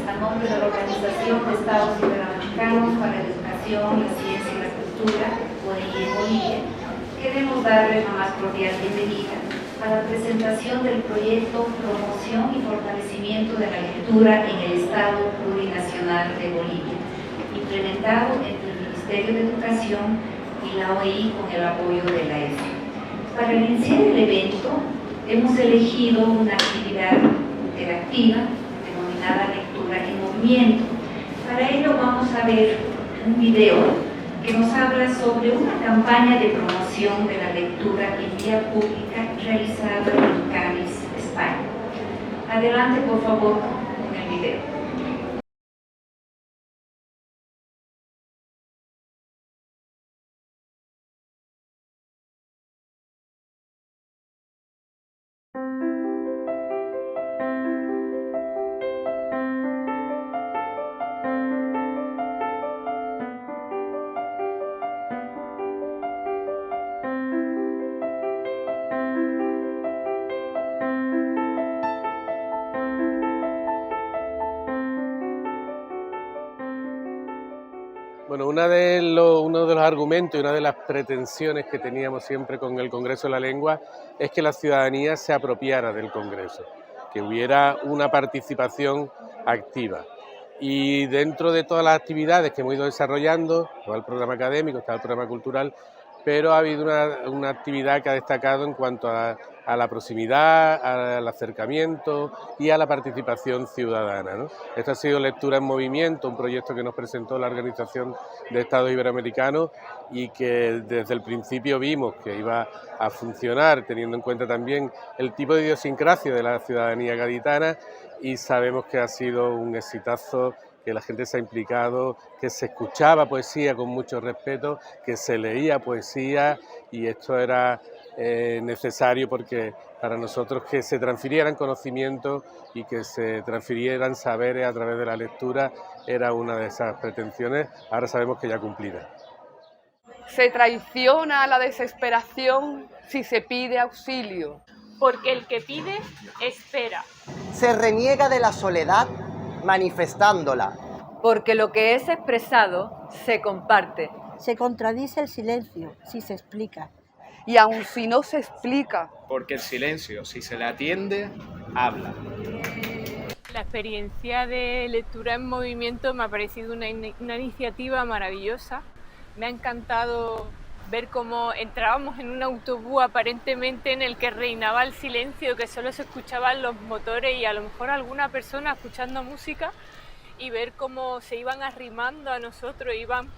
a nombre de la Organización de Estados Iberoamericanos para la Educación, la Ciencia y la Cultura, OEI en Bolivia, queremos darles la más cordial bienvenida a la presentación del proyecto Promoción y Fortalecimiento de la Lectura en el Estado Plurinacional de Bolivia, implementado entre el Ministerio de Educación y la OEI con el apoyo de la ESO. Para iniciar el evento, hemos elegido una actividad interactiva denominada Lectura en Movimiento. Para ello vamos a ver un video que nos habla sobre una campaña de promoción de la lectura en vía pública realizada en Cádiz, España. Adelante, por favor, con el video. Bueno, uno de los argumentos y una de las pretensiones que teníamos siempre con el Congreso de la Lengua es que la ciudadanía se apropiara del Congreso, que hubiera una participación activa. Y dentro de todas las actividades que hemos ido desarrollando, estaba el programa académico, estaba el programa cultural, pero ha habido una actividad que ha destacado en cuanto a la proximidad, al acercamiento y a la participación ciudadana, ¿no? Esto ha sido Lectura en Movimiento, un proyecto que nos presentó la Organización de Estados Iberoamericanos y que desde el principio vimos que iba a funcionar, teniendo en cuenta también el tipo de idiosincrasia de la ciudadanía gaditana, y sabemos que ha sido un exitazo, que la gente se ha implicado, que se escuchaba poesía con mucho respeto, que se leía poesía, y esto era necesario porque para nosotros que se transfirieran conocimientos y que se transfirieran saberes a través de la lectura era una de esas pretensiones, ahora sabemos que ya cumplida. Se traiciona a la desesperación si se pide auxilio. Porque el que pide, espera. Se reniega de la soledad manifestándola. Porque lo que es expresado se comparte. Se contradice el silencio si se explica. Y aun si no se explica. Porque el silencio, si se le atiende, habla. La experiencia de Lectura en Movimiento me ha parecido una iniciativa maravillosa. Me ha encantado ver cómo entrábamos en un autobús aparentemente en el que reinaba el silencio, que solo se escuchaban los motores y a lo mejor alguna persona escuchando música, y ver cómo se iban arrimando a nosotros, iban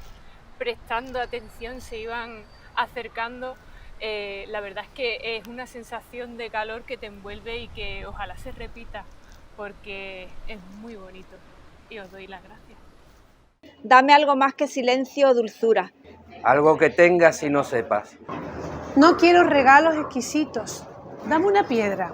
prestando atención, se iban acercando. La verdad es que es una sensación de calor que te envuelve y que ojalá se repita, porque es muy bonito, y os doy las gracias. Dame algo más que silencio o dulzura. Algo que tengas y no sepas. No quiero regalos exquisitos. Dame una piedra.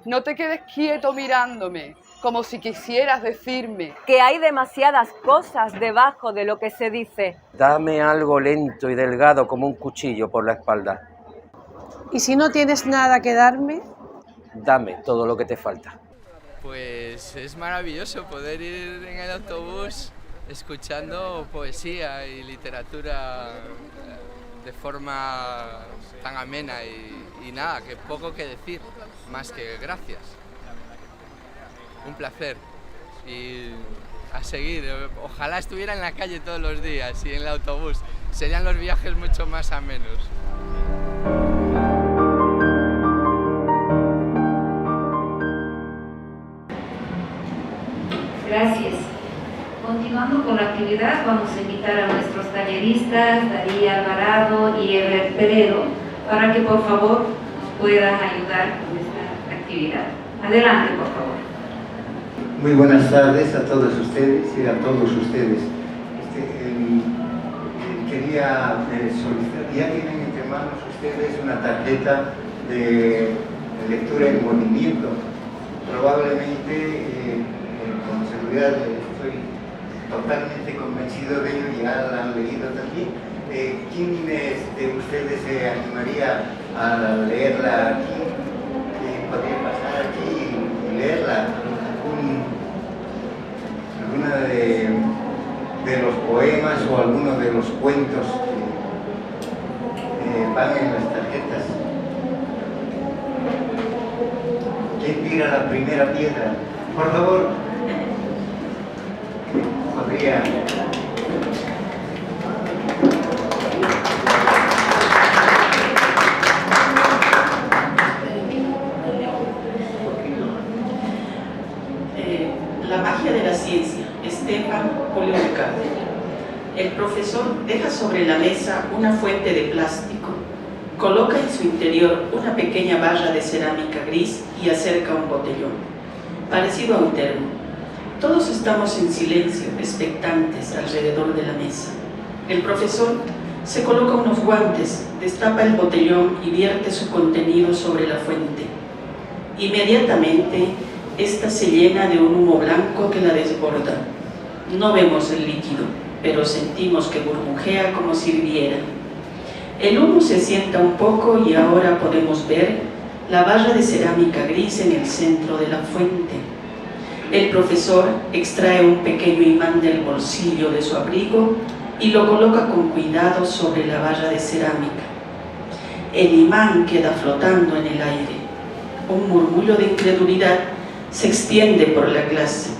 No te quedes quieto mirándome, como si quisieras decirme que hay demasiadas cosas debajo de lo que se dice. Dame algo lento y delgado como un cuchillo por la espalda. ¿Y si no tienes nada que darme? Dame todo lo que te falta. Pues es maravilloso poder ir en el autobús escuchando poesía y literatura de forma tan amena y nada, que poco que decir, más que gracias. Un placer y a seguir. Ojalá estuviera en la calle todos los días y en el autobús. Serían los viajes mucho más amenos. Gracias. Continuando con la actividad, vamos a invitar a nuestros talleristas, Darío Alvarado y Ever Peredo, para que por favor nos puedan ayudar con esta actividad. Adelante, por favor. Muy buenas tardes a todos ustedes y a todos ustedes. Quería solicitar, ya tienen entre manos ustedes una tarjeta de lectura en movimiento. Probablemente, con seguridad, estoy totalmente convencido de ello, ya la han leído también. ¿Quién de ustedes se animaría a leerla aquí? ¿Podría pasar aquí y leerla? o alguno de los cuentos que van en las tarjetas. ¿Quién tira la primera piedra? Por favor, podría... La magia de la ciencia, Estefan Julio Ricardo. El profesor deja sobre la mesa una fuente de plástico, coloca en su interior una pequeña barra de cerámica gris y acerca un botellón, parecido a un termo. Todos estamos en silencio, expectantes, alrededor de la mesa. El profesor se coloca unos guantes, destapa el botellón y vierte su contenido sobre la fuente. Inmediatamente, esta se llena de un humo blanco que la desborda. No vemos el líquido, pero sentimos que burbujea como si hirviera. El humo se sienta un poco y ahora podemos ver la barra de cerámica gris en el centro de la fuente. El profesor extrae un pequeño imán del bolsillo de su abrigo y lo coloca con cuidado sobre la barra de cerámica. El imán queda flotando en el aire. Un murmullo de incredulidad se extiende por la clase.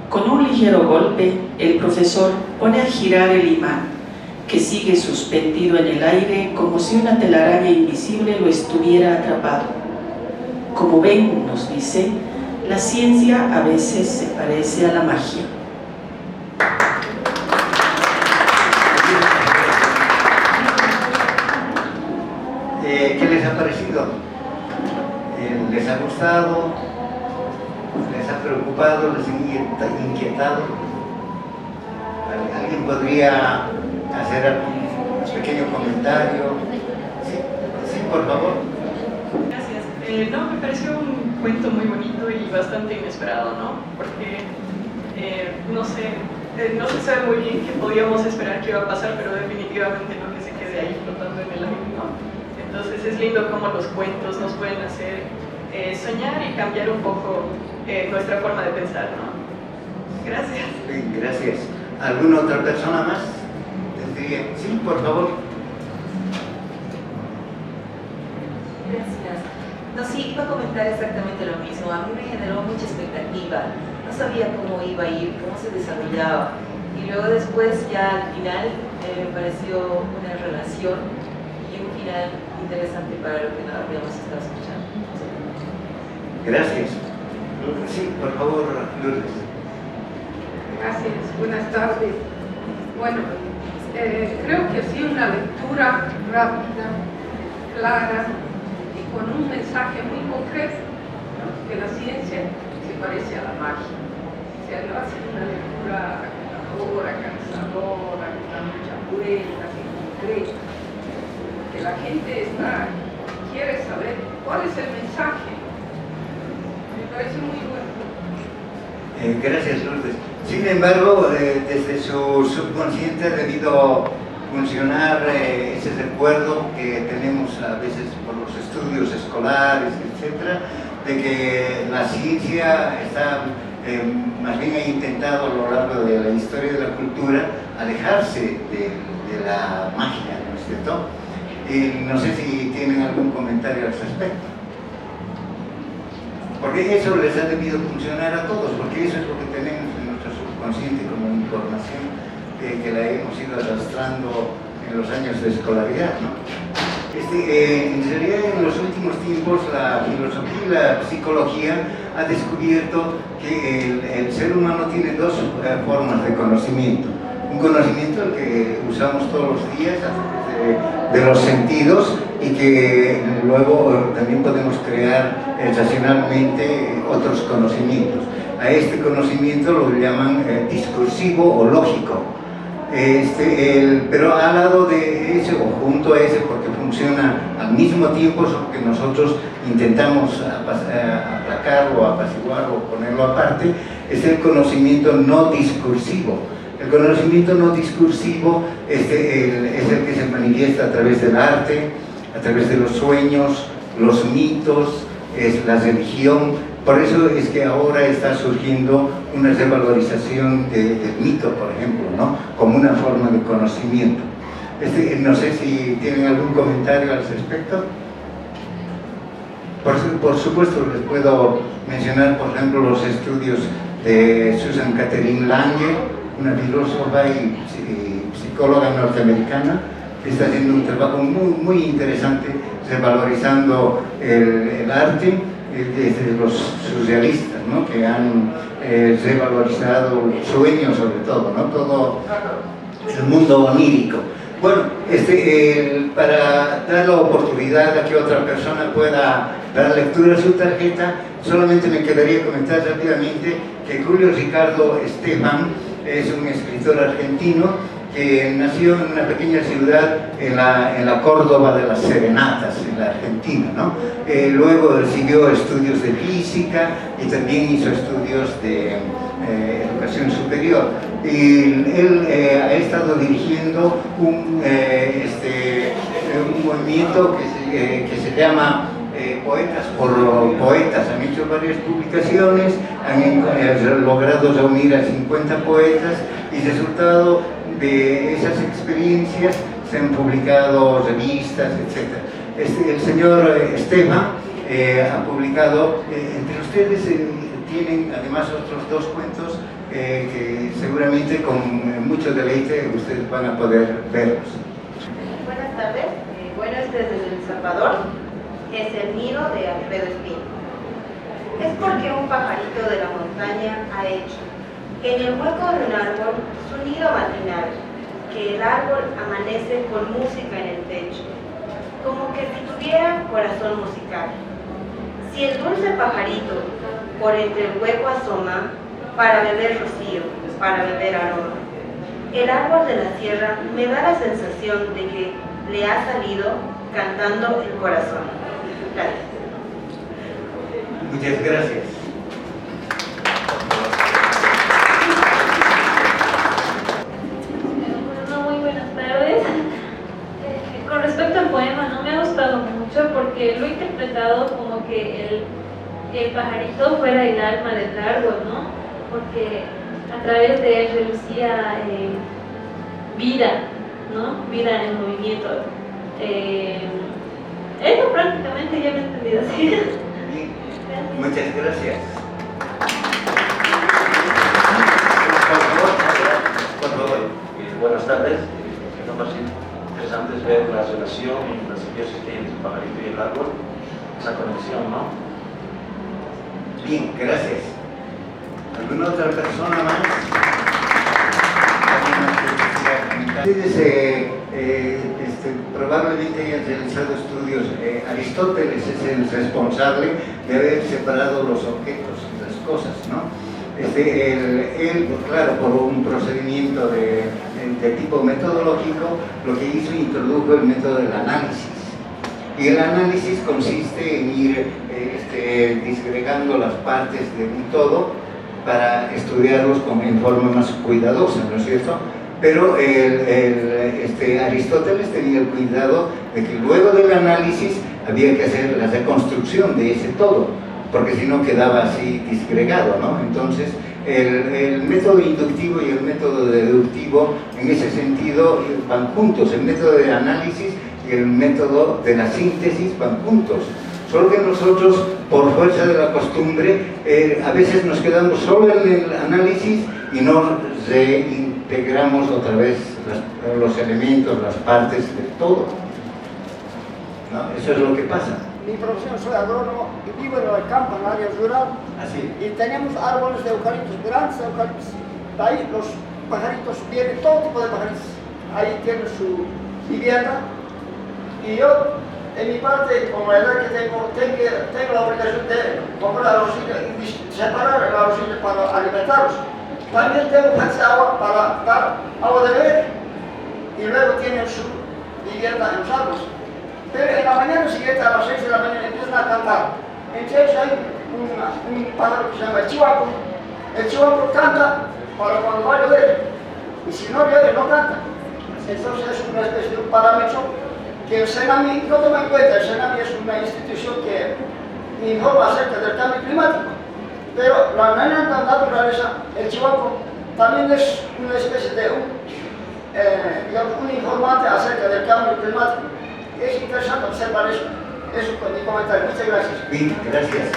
Con un ligero golpe, el profesor pone a girar el imán, que sigue suspendido en el aire como si una telaraña invisible lo estuviera atrapado. Como ven, nos dice, la ciencia a veces se parece a la magia. ¿Qué les ha parecido? ¿Les ha gustado? ¿Les ha preocupado? ¿Les ha inquietado? ¿Alguien podría hacer algún pequeño comentario? Sí, por favor. Gracias. No, me pareció un cuento muy bonito y bastante inesperado, ¿no? Porque, no se sabe muy bien qué podíamos esperar que iba a pasar, pero definitivamente no que se quede ahí flotando en el aire, ¿no? Entonces es lindo cómo los cuentos nos pueden hacer soñar y cambiar un poco nuestra forma de pensar, ¿no? Gracias. Bien, gracias. ¿Alguna otra persona más? Sí, por favor. Gracias. No, sí, iba a comentar exactamente lo mismo. A mí me generó mucha expectativa. No sabía cómo iba a ir, cómo se desarrollaba. Y luego después, ya al final, me pareció una relación y un final interesante para lo que no habíamos estado escuchando. Gracias. Sí, por favor, Lourdes. Gracias, buenas tardes. Bueno, creo que ha sido una lectura rápida, clara y con un mensaje muy concreto, ¿no? Que la ciencia se parece a la magia. O sea, no ha sido una lectura agotadora, cansadora, que da muchas vueltas y concreta. Que la gente quiere saber cuál es el mensaje. Me parece muy bueno. Gracias, Lourdes. Sin embargo, desde su subconsciente ha debido funcionar ese recuerdo que tenemos a veces por los estudios escolares, etcétera, de que la ciencia está, más bien ha intentado a lo largo de la historia de la cultura alejarse de la magia, ¿no es cierto? No sé si tienen algún comentario al respecto. Porque eso les ha debido funcionar a todos, porque eso es lo que tenemos en nuestro subconsciente como información que la hemos ido arrastrando en los años de escolaridad, ¿no? En realidad, en los últimos tiempos, la filosofía y la psicología ha descubierto que el ser humano tiene dos formas de conocimiento. Un conocimiento el que usamos todos los días a través de los sentidos y que luego también podemos crear racionalmente otros conocimientos. A este conocimiento lo llaman discursivo o lógico. Pero al lado de ese o junto a ese, porque funciona al mismo tiempo, solo que nosotros intentamos aplacarlo, apaciguarlo o ponerlo aparte, es el conocimiento no discursivo. El conocimiento no discursivo es el que se manifiesta a través del arte, a través de los sueños, los mitos, es la religión, Por eso es que ahora está surgiendo una revalorización del mito, por ejemplo, ¿no? Como una forma de conocimiento. No sé si tienen algún comentario al respecto. Por supuesto, les puedo mencionar, por ejemplo, los estudios de Susan Catherine Lange, una filósofa y psicóloga norteamericana, que está haciendo un trabajo muy interesante revalorizando el arte desde los surrealistas, ¿no? Que han revalorizado el sueño sobre todo, ¿no? Todo el mundo onírico. Bueno, para dar la oportunidad a que otra persona pueda dar lectura a su tarjeta, solamente me quedaría comentar rápidamente que Julio Ricardo Esteban es un escritor argentino que nació en una pequeña ciudad en la Córdoba de las Serenatas, en la Argentina, ¿no? Luego siguió estudios de física y también hizo estudios de educación superior. Y él ha estado dirigiendo un movimiento que se llama Poetas por Poetas. Han hecho varias publicaciones, han logrado reunir a 50 poetas y resultado de esas experiencias se han publicado revistas, etc. El señor Esteban ha publicado, entre ustedes tienen además otros 2 cuentos que seguramente con mucho deleite ustedes van a poder verlos. Buenas tardes, este es desde El Salvador, es el nido de Alfredo Espino. Es porque un pajarito de la montaña ha hecho en el hueco de un árbol su nido matinal, que el árbol amanece con música en el techo, como que si tuviera corazón musical. Si el dulce pajarito por entre el hueco asoma, para beber rocío, para beber aroma, el árbol de la sierra me da la sensación de que le ha salido cantando el corazón. Gracias. Muchas gracias. Muy buenas tardes. Con respecto al poema, no me ha gustado mucho porque lo he interpretado como que el pajarito fuera el alma del árbol, ¿no? Porque a través de él relucía vida, ¿no? Vida en movimiento. Eso prácticamente ya me he entendido así. Muchas gracias. Por favor. Buenas tardes. Lo más interesante es ver la relación, la simbiosis que hay entre el pajarito y el árbol, esa conexión, ¿no? Bien, gracias. ¿Alguna otra persona más? Ustedes probablemente hayan realizado estudios. Aristóteles es el responsable de haber separado los objetos y las cosas, ¿no? Él, claro, por un procedimiento de tipo metodológico, lo que hizo, introdujo el método del análisis. Y el análisis consiste en ir disgregando las partes de un todo para estudiarlos en forma más cuidadosa, ¿no es cierto? Pero Aristóteles tenía el cuidado de que luego del análisis había que hacer la reconstrucción de ese todo, porque si no quedaba así disgregado, ¿no? Entonces, el método inductivo y el método deductivo, en ese sentido, van juntos. El método de análisis y el método de la síntesis van juntos. Solo que nosotros, por fuerza de la costumbre, a veces nos quedamos solo en el análisis y no reintegramos otra vez los elementos, las partes del todo, ¿no? Eso es lo que pasa. Mi profesión, soy agrónomo y vivo en el campo, en el área rural. Así. Y tenemos árboles de eucaliptos, grandes eucaliptos. De ahí los pajaritos vienen, todo tipo de pajaritos. Ahí tienen su vivienda. Y yo, en mi parte, con la edad que tengo la obligación de comprar arrocilla y separar el arrocilla para alimentarlos. También tengo agua para dar agua de beber. Y luego tienen su vivienda en los árboles. Pero en la mañana siguiente, a las 6 de la mañana, empiezan a cantar. Entonces hay un pájaro que se llama el chihuahua. El chihuahua canta para cuando va a llover. Y si no llueve, no canta. Entonces es una especie de un parámetro que el CENAMI no toma en cuenta. El CENAMI es una institución que informa acerca del cambio climático. Pero la naturaleza, el chihuahua, también es una especie de un informante acerca del cambio climático. Es interesante observar eso. Eso con mi comentario. Muchas gracias. Bien, gracias.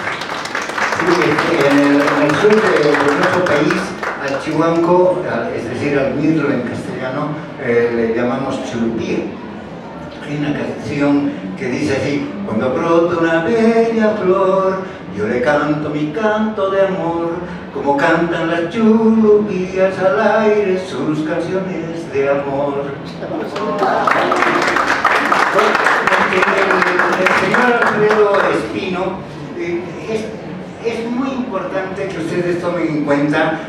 Sí, en el sur de nuestro país, al chihuanco, es decir, al mirlo en castellano, le llamamos chulupía. Hay una canción que dice así: cuando brota una bella flor, yo le canto mi canto de amor, como cantan las chulupías al aire sus canciones de amor. El señor Alfredo Espino, es muy importante que ustedes tomen en cuenta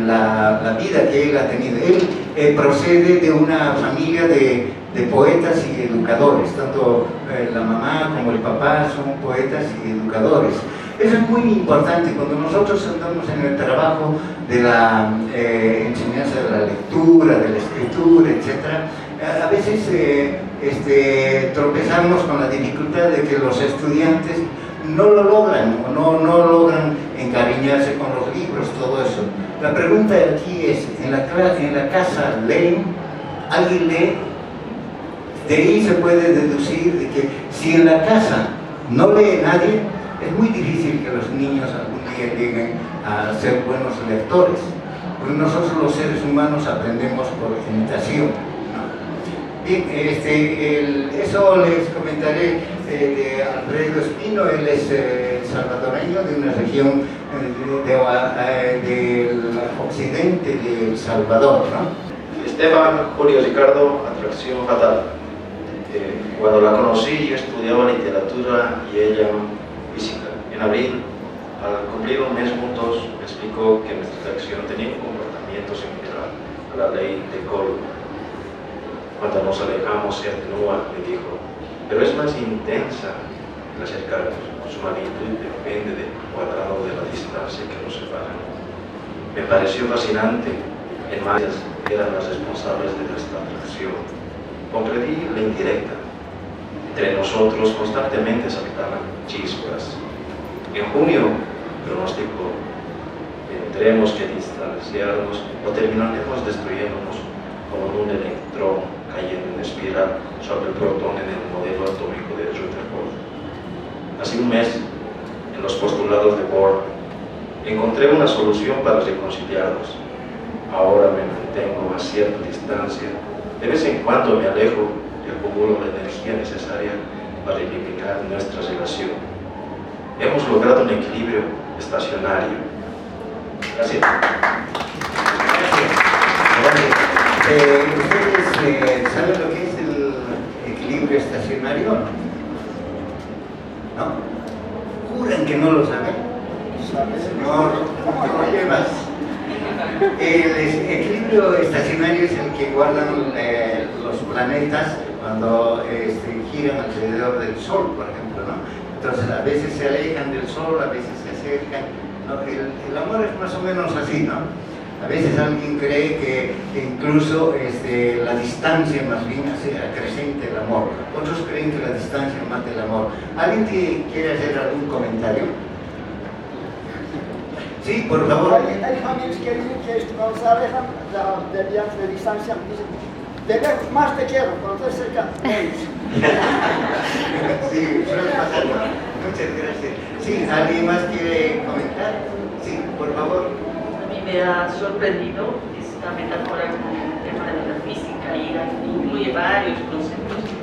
la vida que él ha tenido. Él procede de una familia de poetas y educadores, tanto la mamá como el papá son poetas y educadores. Eso es muy importante cuando nosotros andamos en el trabajo de la enseñanza de la lectura, de la escritura, etc. A veces tropezamos con la dificultad de que los estudiantes no lo logran o no logran encariñarse con los libros, todo eso. La pregunta aquí es, ¿en la casa leen? ¿Alguien lee? De ahí se puede deducir de que si en la casa no lee nadie, es muy difícil que los niños algún día lleguen a ser buenos lectores, porque nosotros los seres humanos aprendemos por imitación, ¿no? Bien, eso les comentaré de Alfredo Espino. Él es salvadoreño de una región del occidente de El Salvador, ¿no? Esteban Julio Ricardo, atracción fatal. Cuando la conocí, yo estudiaba literatura y ella física. En abril, al cumplir un mes juntos, me explicó que nuestra atracción tenía un comportamiento similar a la ley de Cole. Cuando nos alejamos, se atenúa, me dijo, pero es más intensa al acercarnos. Su magnitud depende del cuadrado de la distancia que nos separa. Me pareció fascinante. En mayas eran las responsables de nuestra atracción. Comprendí la indirecta. Entre nosotros constantemente saltaban chispas. En junio, pronóstico, tendremos que distanciarnos o terminaremos destruyéndonos como un electrón cayendo en espiral sobre el protón en el modelo atómico de Rutherford. Hace un mes, en los postulados de Bohr, encontré una solución para reconciliarnos. Ahora me mantengo a cierta distancia. De vez en cuando me alejo y acumulo la energía necesaria para eliminar nuestra relación. Hemos logrado un equilibrio estacionario. Gracias. ¿Ustedes saben lo que es el equilibrio estacionario? ¿No? ¿Juran que no lo saben? No, no llevas. El equilibrio estacionario es el que guardan los planetas cuando giran alrededor del Sol, por ejemplo, ¿no? Entonces a veces se alejan del Sol, a veces se acercan, ¿no? El amor es más o menos así, ¿no? A veces alguien cree que incluso la distancia más bien acrecenta el amor. Otros creen que la distancia mata el amor. ¿Alguien quiere hacer algún comentario? Sí, por favor. Hay familias que dicen que cuando se alejan del viaje de distancia, dicen, de lejos más te quiero, cuando estés cerca, menos. Sí, suele pasar. Muchas gracias. Sí, ¿alguien más quiere comentar? Sí, por favor. A mí me ha sorprendido esta metáfora con el tema de la física y incluye varios conceptos,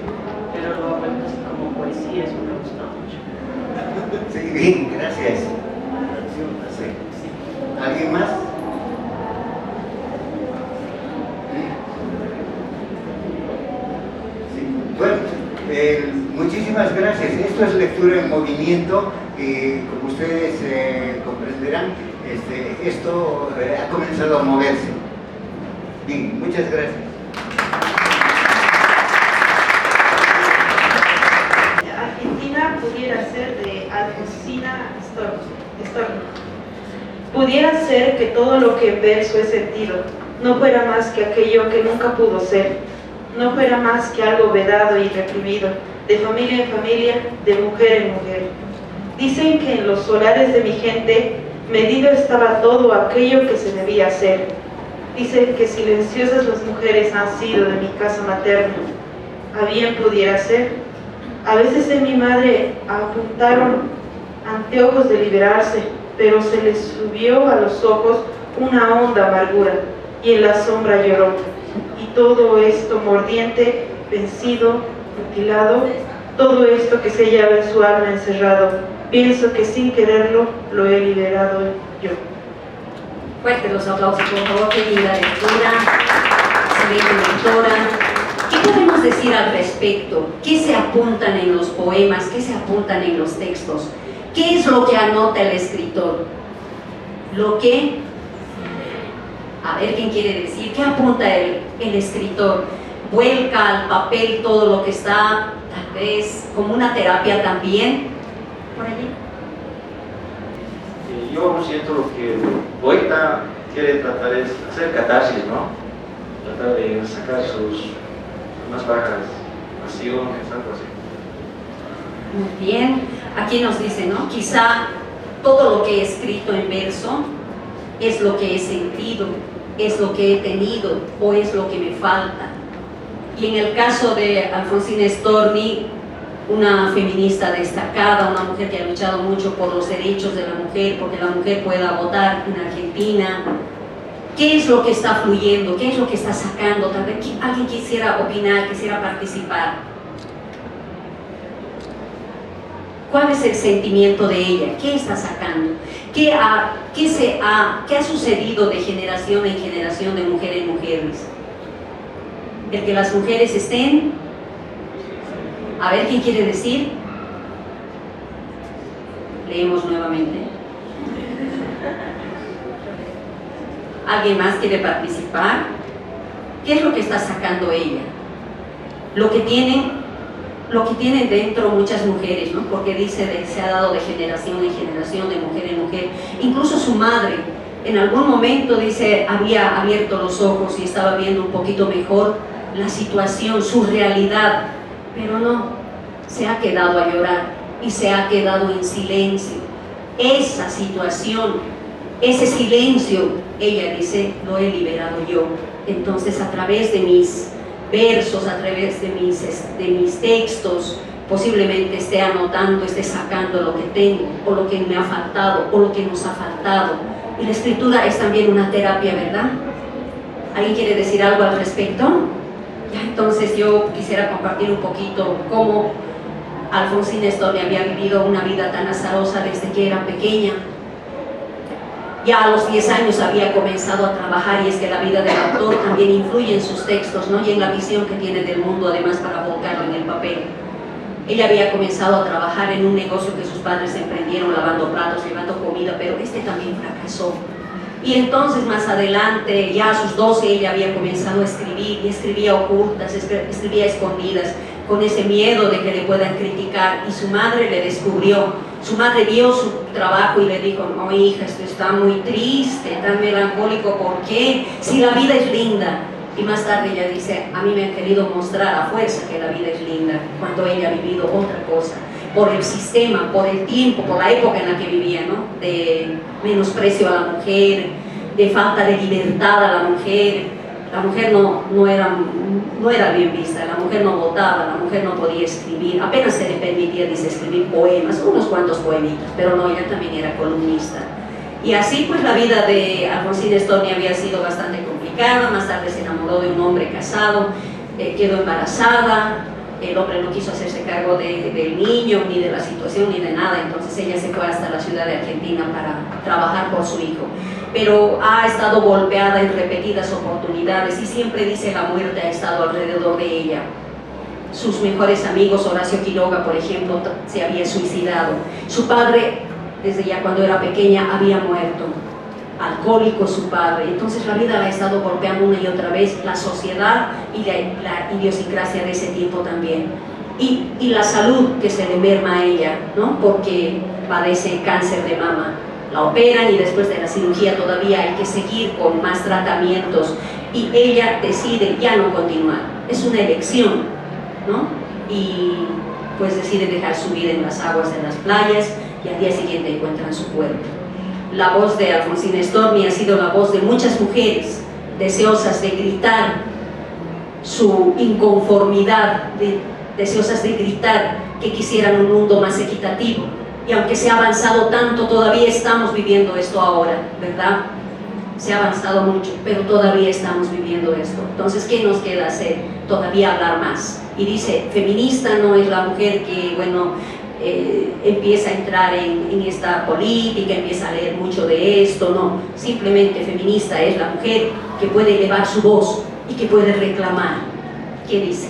pero lo ha puesto como poesía, eso me gusta mucho. Sí, bien, gracias. Sí. ¿Alguien más? Sí. Bueno, muchísimas gracias. Esto es lectura en movimiento y como ustedes comprenderán, esto ha comenzado a moverse. Bien, muchas gracias. Argentina pudiera ser de Alfonsina Storni. Pudiera ser que todo lo que en verso he sentido no fuera más que aquello que nunca pudo ser, no fuera más que algo vedado y reprimido, de familia en familia, de mujer en mujer. Dicen que en los solares de mi gente medido estaba todo aquello que se debía hacer. Dicen que silenciosas las mujeres han sido de mi casa materna. A bien pudiera ser. A veces en mi madre apuntaron anteojos de liberarse, pero se les subió a los ojos una honda amargura y en la sombra lloró. Y todo esto mordiente, vencido, mutilado, todo esto que se lleva en su alma encerrado, pienso que sin quererlo lo he liberado yo. Fuertes los aplausos, por favor. Qué linda lectura, excelente lectora. ¿Qué podemos decir al respecto? ¿Qué se apuntan en los poemas? ¿Qué se apuntan en los textos? ¿Qué es lo que anota el escritor? Lo que... A ver, ¿quién quiere decir? ¿Qué apunta el escritor? ¿Vuelca al papel todo lo que está, tal vez, como una terapia también? ¿Por allí? Yo siento lo que el poeta quiere tratar es hacer catarsis, ¿no? Tratar de sacar sus más bajas pasiones, algo así. Muy bien. Aquí nos dice, ¿no? Quizá todo lo que he escrito en verso es lo que he sentido, es lo que he tenido o es lo que me falta. Y en el caso de Alfonsina Storni, una feminista destacada, una mujer que ha luchado mucho por los derechos de la mujer, porque la mujer pueda votar en Argentina, ¿qué es lo que está fluyendo? ¿Qué es lo que está sacando? Tal vez alguien quisiera opinar, quisiera participar. ¿Cuál es el sentimiento de ella? ¿Qué está sacando? ¿Qué ha sucedido de generación en generación, de mujer en mujeres? El que las mujeres estén... A ver, ¿quién quiere decir? Leemos nuevamente. ¿Alguien más quiere participar? ¿Qué es lo que está sacando ella? Lo que tienen dentro muchas mujeres, ¿no? Porque dice, se ha dado de generación en generación, de mujer en mujer. Incluso su madre, en algún momento, dice, había abierto los ojos y estaba viendo un poquito mejor la situación, su realidad, pero no, se ha quedado a llorar y se ha quedado en silencio. Esa situación, ese silencio, ella dice, lo he liberado yo. Entonces, a través de mis versos, a través de mis textos, posiblemente esté anotando, esté sacando lo que tengo, o lo que me ha faltado, o lo que nos ha faltado. Y la escritura es también una terapia, ¿verdad? ¿Alguien quiere decir algo al respecto? Ya, entonces yo quisiera compartir un poquito cómo Alfonsina Storni había vivido una vida tan azarosa desde que era pequeña. Ya a los 10 años había comenzado a trabajar, y es que la vida del autor también influye en sus textos, ¿no? Y en la visión que tiene del mundo, además, para volcarlo en el papel. Ella había comenzado a trabajar en un negocio que sus padres emprendieron, lavando platos, llevando comida, pero este también fracasó. Y entonces más adelante, ya a sus 12, ella había comenzado a escribir, y escribía ocultas, escribía escondidas, con ese miedo de que le puedan criticar, y su madre le descubrió. Su madre vio su trabajo y le dijo, no hija, esto está muy triste, tan melancólico, ¿por qué? Si la vida es linda. Y más tarde ella dice, a mí me han querido mostrar a fuerza que la vida es linda, cuando ella ha vivido otra cosa, por el sistema, por el tiempo, por la época en la que vivía, ¿no? De menosprecio a la mujer, de falta de libertad a la mujer. La mujer no era bien vista, la mujer no votaba, la mujer no podía escribir, apenas se le permitía, dice, escribir poemas, unos cuantos poemitas, pero no, ella también era columnista. Y así pues la vida de Alfonsina Storni había sido bastante complicada. Más tarde se enamoró de un hombre casado, quedó embarazada, el hombre no quiso hacerse cargo del niño, ni de la situación, ni de nada, entonces ella se fue hasta la ciudad de Argentina para trabajar por su hijo. Pero ha estado golpeada en repetidas oportunidades y siempre dice la muerte ha estado alrededor de ella. Sus mejores amigos, Horacio Quiroga, por ejemplo, se había suicidado. Su padre, desde ya cuando era pequeña, había muerto. Alcohólico su padre. Entonces la vida la ha estado golpeando una y otra vez, la sociedad y la idiosincrasia de ese tiempo también. Y la salud que se le merma a ella, ¿no? Porque padece cáncer de mama. La operan y después de la cirugía todavía hay que seguir con más tratamientos. Y ella decide ya no continuar. Es una elección, ¿no? Y pues decide dejar su vida en las aguas de las playas y al día siguiente encuentran su cuerpo. La voz de Alfonsina Storni ha sido la voz de muchas mujeres deseosas de gritar su inconformidad, deseosas de gritar que quisieran un mundo más equitativo. Y aunque se ha avanzado tanto, todavía estamos viviendo esto ahora, ¿verdad? Se ha avanzado mucho, pero todavía estamos viviendo esto. Entonces, ¿qué nos queda hacer? Todavía hablar más. Y dice, feminista no es la mujer que, bueno, empieza a entrar en esta política, empieza a leer mucho de esto, no. Simplemente feminista es la mujer que puede elevar su voz y que puede reclamar. ¿Qué dice?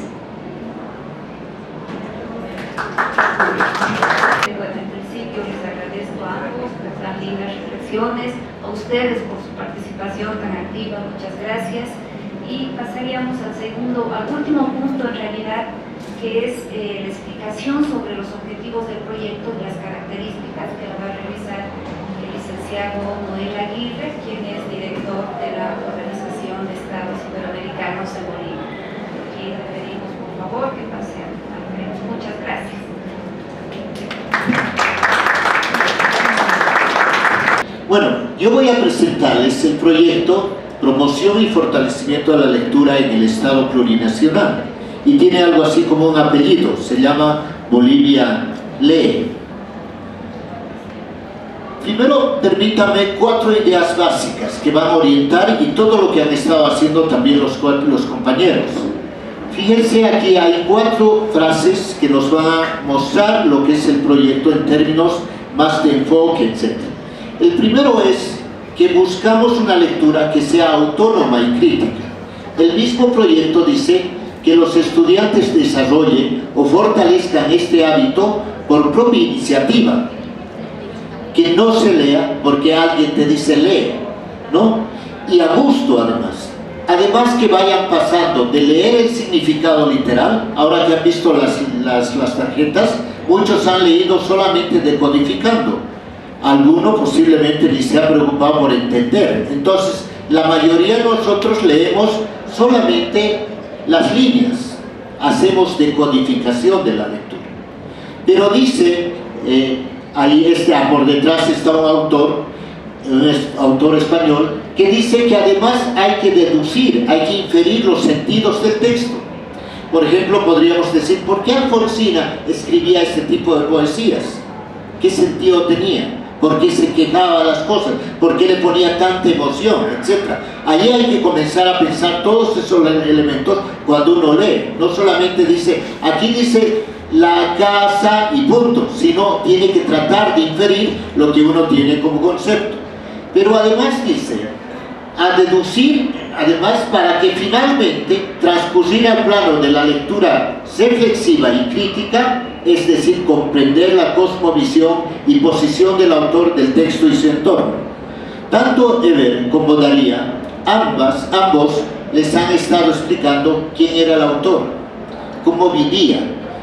En principio les agradezco a ambos por tan lindas reflexiones, a ustedes por su participación tan activa, muchas gracias. Y pasaríamos al último punto en realidad, que es la explicación sobre los objetivos del proyecto y las características que va a realizar el licenciado Noel Aguirre, quien es director de la Organización de Estados Iberoamericanos en Bolivia. Aquí le pedimos por favor que pase al frente. Muchas gracias. Bueno, yo voy a presentarles el proyecto Promoción y Fortalecimiento de la Lectura en el Estado Plurinacional. Y tiene algo así como un apellido, se llama Bolivia Lee. Primero, permítanme 4 ideas básicas que van a orientar y todo lo que han estado haciendo también los compañeros. Fíjense, aquí hay 4 frases que nos van a mostrar lo que es el proyecto en términos más de enfoque, etc. El primero es que buscamos una lectura que sea autónoma y crítica. El mismo proyecto dice que los estudiantes desarrollen o fortalezcan este hábito por propia iniciativa, que no se lea porque alguien te dice lee, ¿no? Y a gusto además que vayan pasando de leer el significado literal. Ahora que han visto las tarjetas, muchos han leído solamente decodificando, alguno posiblemente ni se ha preocupado por entender. Entonces la mayoría de nosotros leemos solamente las líneas, hacemos decodificación de la lectura. Pero dice, ahí por detrás está un autor español, que dice que además hay que deducir, hay que inferir los sentidos del texto. Por ejemplo, podríamos decir, ¿por qué Alfonsina escribía este tipo de poesías? ¿Qué sentido tenía? ¿Por qué se quejaba de las cosas? ¿Por qué le ponía tanta emoción? Etcétera. Allí hay que comenzar a pensar todos esos elementos cuando uno lee. No solamente dice, aquí dice la casa y punto, sino tiene que tratar de inferir lo que uno tiene como concepto. Pero además dice, a deducir, además para que finalmente transcurrir al plano de la lectura ser flexiva y crítica, es decir, comprender la cosmovisión y posición del autor del texto y su entorno. Tanto Eber como Daría, ambos les han estado explicando quién era el autor, cómo vivía.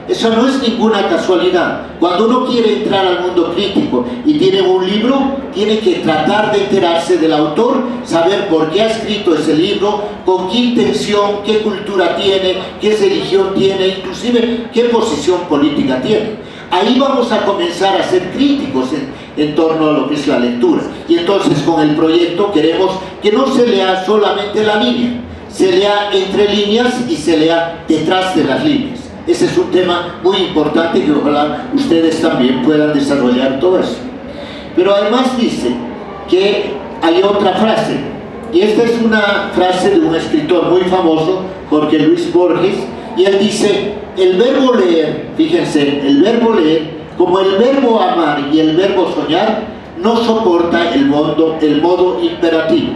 Eso no es ninguna casualidad. Cuando uno quiere entrar al mundo crítico y tiene un libro, tiene que tratar de enterarse del autor, saber por qué ha escrito ese libro, con qué intención, qué cultura tiene, qué religión tiene, inclusive qué posición política tiene. Ahí vamos a comenzar a ser críticos en torno a lo que es la lectura. Y entonces con el proyecto queremos que no se lea solamente la línea, se lea entre líneas y se lea detrás de las líneas. Ese es un tema muy importante que ojalá ustedes también puedan desarrollar todo eso. Pero además dice que hay otra frase, y esta es una frase de un escritor muy famoso, Jorge Luis Borges, y él dice, el verbo leer, fíjense, el verbo leer, como el verbo amar y el verbo soñar, no soporta el modo imperativo.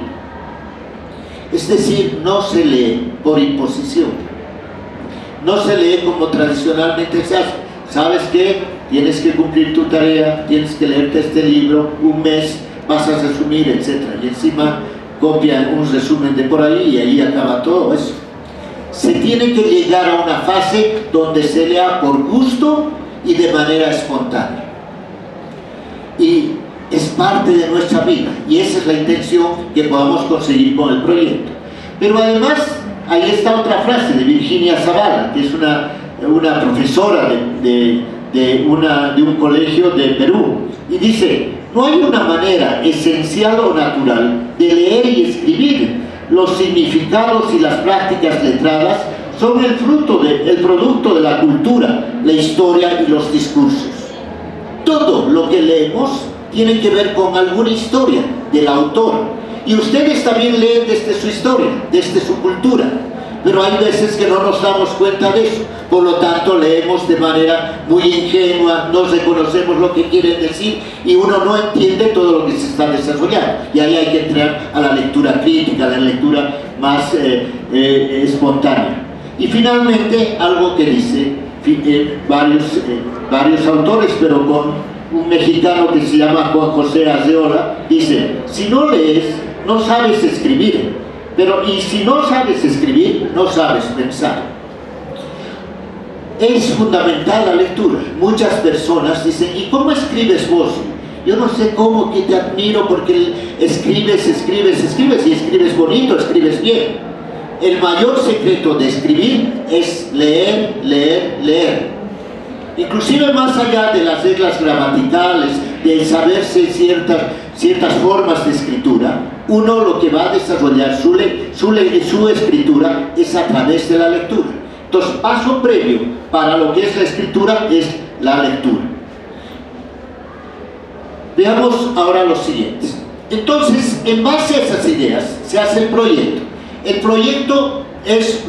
Es decir, no se lee por imposición. No se lee como tradicionalmente se hace. ¿Sabes qué? Tienes que cumplir tu tarea, tienes que leerte este libro, un mes, vas a resumir, etc. Y encima copian un resumen de por ahí y ahí acaba todo eso. Se tiene que llegar a una fase donde se lea por gusto y de manera espontánea. Y es parte de nuestra vida. Y esa es la intención que podamos conseguir con el proyecto. Pero además, ahí está otra frase de Virginia Zavala, que es una profesora de de un colegio de Perú, y dice: no hay una manera esencial o natural de leer y escribir. Los significados y las prácticas letradas son el producto de la cultura, la historia y los discursos. Todo lo que leemos tiene que ver con alguna historia del autor, y ustedes también leen desde su historia, desde su cultura, pero hay veces que no nos damos cuenta de eso. Por lo tanto, leemos de manera muy ingenua, no reconocemos lo que quieren decir y uno no entiende todo lo que se está desarrollando, y ahí hay que entrar a la lectura crítica, a la lectura más espontánea. Y finalmente, algo que dice varios autores, pero con un mexicano que se llama Juan José Arreola, dice: si no lees, no sabes escribir, y si no sabes escribir, no sabes pensar. Es fundamental la lectura. Muchas personas dicen: ¿y cómo escribes vos? Yo no sé cómo, que te admiro porque escribes y escribes bonito, escribes bien. El mayor secreto de escribir es leer, leer, leer. Inclusive más allá de las reglas gramaticales, de saberse ciertas formas de escritura, uno lo que va a desarrollar su escritura es a través de la lectura. Entonces, paso previo para lo que es la escritura es la lectura. Veamos ahora lo siguiente. Entonces, en base a esas ideas, se hace el proyecto. El proyecto es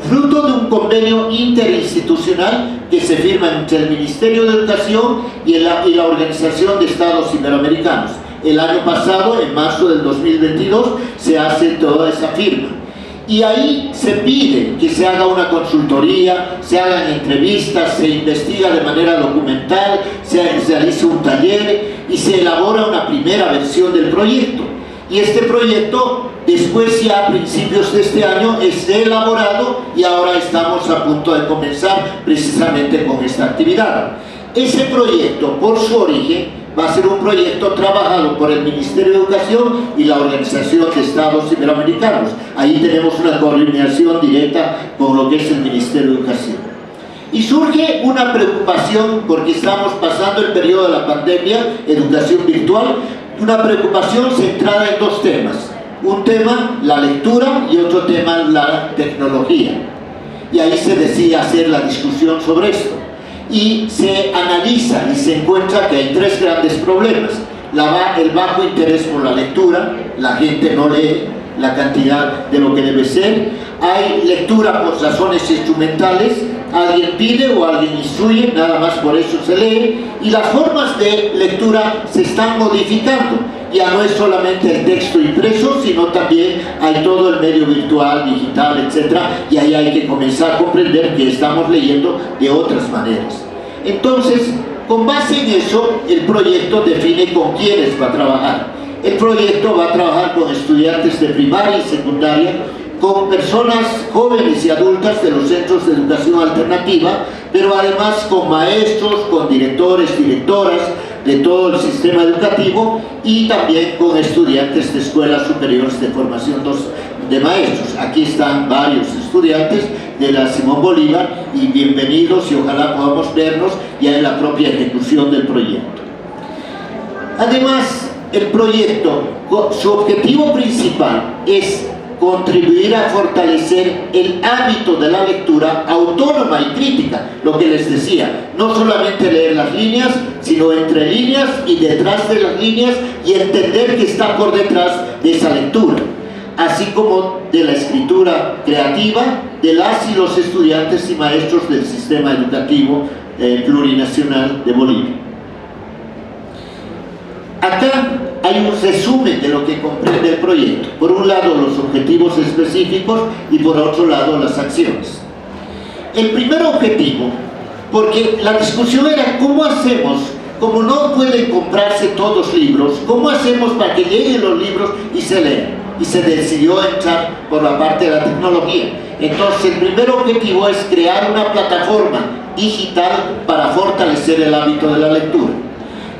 fruto de un convenio interinstitucional que se firma entre el Ministerio de Educación y la Organización de Estados Iberoamericanos. El año pasado, en marzo del 2022, se hace toda esa firma. Y ahí se pide que se haga una consultoría, se hagan entrevistas, se investiga de manera documental, se realiza un taller y se elabora una primera versión del proyecto. Y este proyecto, después ya a principios de este año, es elaborado y ahora estamos a punto de comenzar precisamente con esta actividad. Ese proyecto, por su origen, va a ser un proyecto trabajado por el Ministerio de Educación y la Organización de Estados Iberoamericanos. Ahí tenemos una coordinación directa con lo que es el Ministerio de Educación. Y surge una preocupación porque estamos pasando el periodo de la pandemia, educación virtual, una preocupación centrada en dos temas. Un tema, la lectura, y otro tema, la tecnología. Y ahí se decide hacer la discusión sobre esto. Y se analiza y se encuentra que hay tres grandes problemas. El bajo interés por la lectura, la gente no lee la cantidad de lo que debe ser. Hay lectura por razones instrumentales, alguien pide o alguien instruye, nada más por eso se lee. Y las formas de lectura se están modificando. Ya no es solamente el texto impreso, sino también hay todo el medio virtual, digital, etc. Y ahí hay que comenzar a comprender que estamos leyendo de otras maneras. Entonces, con base en eso, el proyecto define con quiénes va a trabajar. El proyecto va a trabajar con estudiantes de primaria y secundaria, con personas jóvenes y adultas de los centros de educación alternativa, pero además con maestros, con directores, directoras de todo el sistema educativo y también con estudiantes de escuelas superiores de formación de maestros. Aquí están varios estudiantes de la Simón Bolívar y bienvenidos, y ojalá podamos vernos ya en la propia ejecución del proyecto. Además, el proyecto, su objetivo principal es contribuir a fortalecer el hábito de la lectura autónoma y crítica, lo que les decía, no solamente leer las líneas, sino entre líneas y detrás de las líneas, y entender que está por detrás de esa lectura, así como de la escritura creativa de las y los estudiantes y maestros del sistema educativo plurinacional de Bolivia. Acá hay un resumen de lo que comprende el proyecto. Por un lado, los objetivos específicos y por otro lado, las acciones. El primer objetivo, porque la discusión era cómo hacemos, como no pueden comprarse todos los libros, cómo hacemos para que lleguen los libros y se lean. Y se decidió entrar por la parte de la tecnología. Entonces, el primer objetivo es crear una plataforma digital para fortalecer el hábito de la lectura.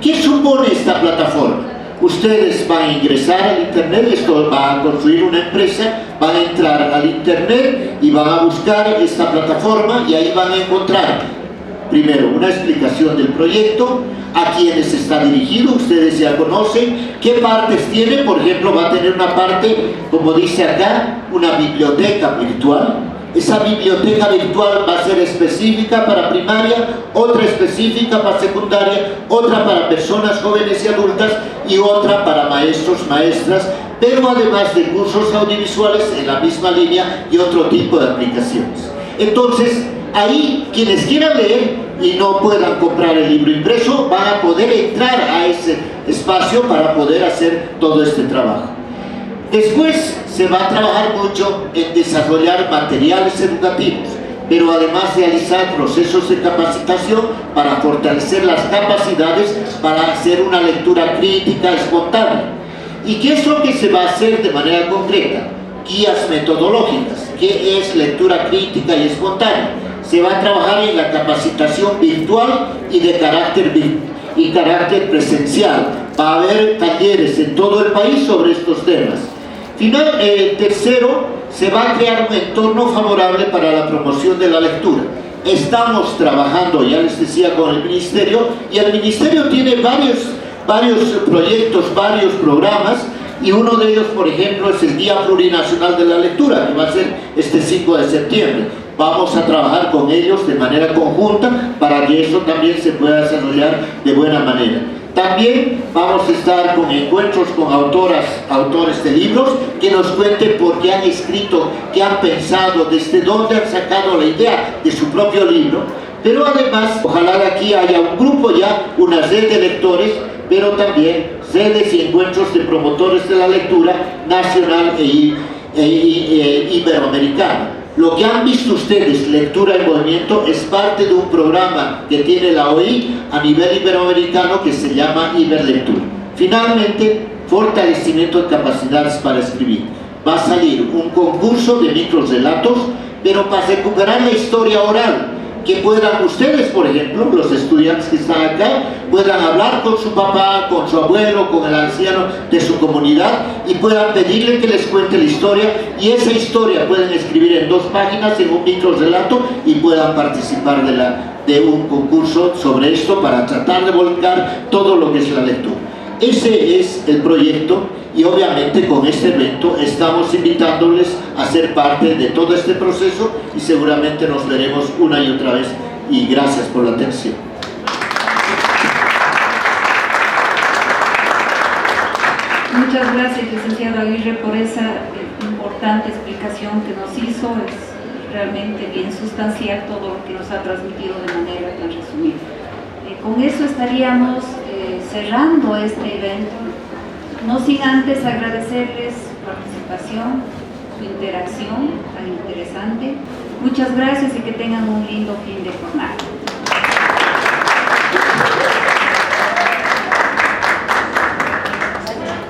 ¿Qué supone esta plataforma? Ustedes van a ingresar al internet, esto va a construir una empresa, van a entrar al internet y van a buscar esta plataforma y ahí van a encontrar primero, una explicación del proyecto, a quienes está dirigido, ustedes ya conocen, qué partes tiene. Por ejemplo, va a tener una parte, como dice acá, una biblioteca virtual. Esa biblioteca virtual va a ser específica para primaria, otra específica para secundaria, otra para personas jóvenes y adultas y otra para maestros, maestras, pero además de cursos audiovisuales en la misma línea y otro tipo de aplicaciones. Entonces, ahí quienes quieran leer y no puedan comprar el libro impreso van a poder entrar a ese espacio para poder hacer todo este trabajo. Después se va a trabajar mucho en desarrollar materiales educativos, pero además realizar procesos de capacitación para fortalecer las capacidades para hacer una lectura crítica espontánea. ¿Y qué es lo que se va a hacer de manera concreta? Guías metodológicas. ¿Qué es lectura crítica y espontánea? Se va a trabajar en la capacitación virtual y de carácter presencial. Va a haber talleres en todo el país sobre estos temas. Tercero, se va a crear un entorno favorable para la promoción de la lectura. Estamos trabajando, ya les decía, con el Ministerio, y el Ministerio tiene varios proyectos, varios programas, y uno de ellos, por ejemplo, es el Día Plurinacional de la Lectura, que va a ser este 5 de septiembre. Vamos a trabajar con ellos de manera conjunta para que eso también se pueda desarrollar de buena manera. También vamos a estar con encuentros con autores de libros que nos cuenten por qué han escrito, qué han pensado, desde dónde han sacado la idea de su propio libro. Pero además, ojalá de aquí haya un grupo ya, una red de lectores, pero también redes y encuentros de promotores de la lectura nacional e iberoamericana. Lo que han visto ustedes, Lectura en Movimiento, es parte de un programa que tiene la OI a nivel iberoamericano que se llama Iberlectura. Finalmente, fortalecimiento de capacidades para escribir. Va a salir un concurso de microrelatos, pero para recuperar la historia oral, que puedan ustedes, por ejemplo, los estudiantes que están acá, puedan hablar con su papá, con su abuelo, con el anciano de su comunidad y puedan pedirle que les cuente la historia, y esa historia pueden escribir en 2 páginas en un microrelato y puedan participar de un concurso sobre esto para tratar de volcar todo lo que es la lectura. Ese es el proyecto, y obviamente con este evento estamos invitándoles a ser parte de todo este proceso y seguramente nos veremos una y otra vez, y gracias por la atención. Muchas gracias, licenciado Aguirre, por esa importante explicación que nos hizo. Es realmente bien sustancial todo lo que nos ha transmitido de manera tan resumida. Con eso estaríamos cerrando este evento, no sin antes agradecerles su participación, su interacción tan interesante. Muchas gracias y que tengan un lindo fin de jornada.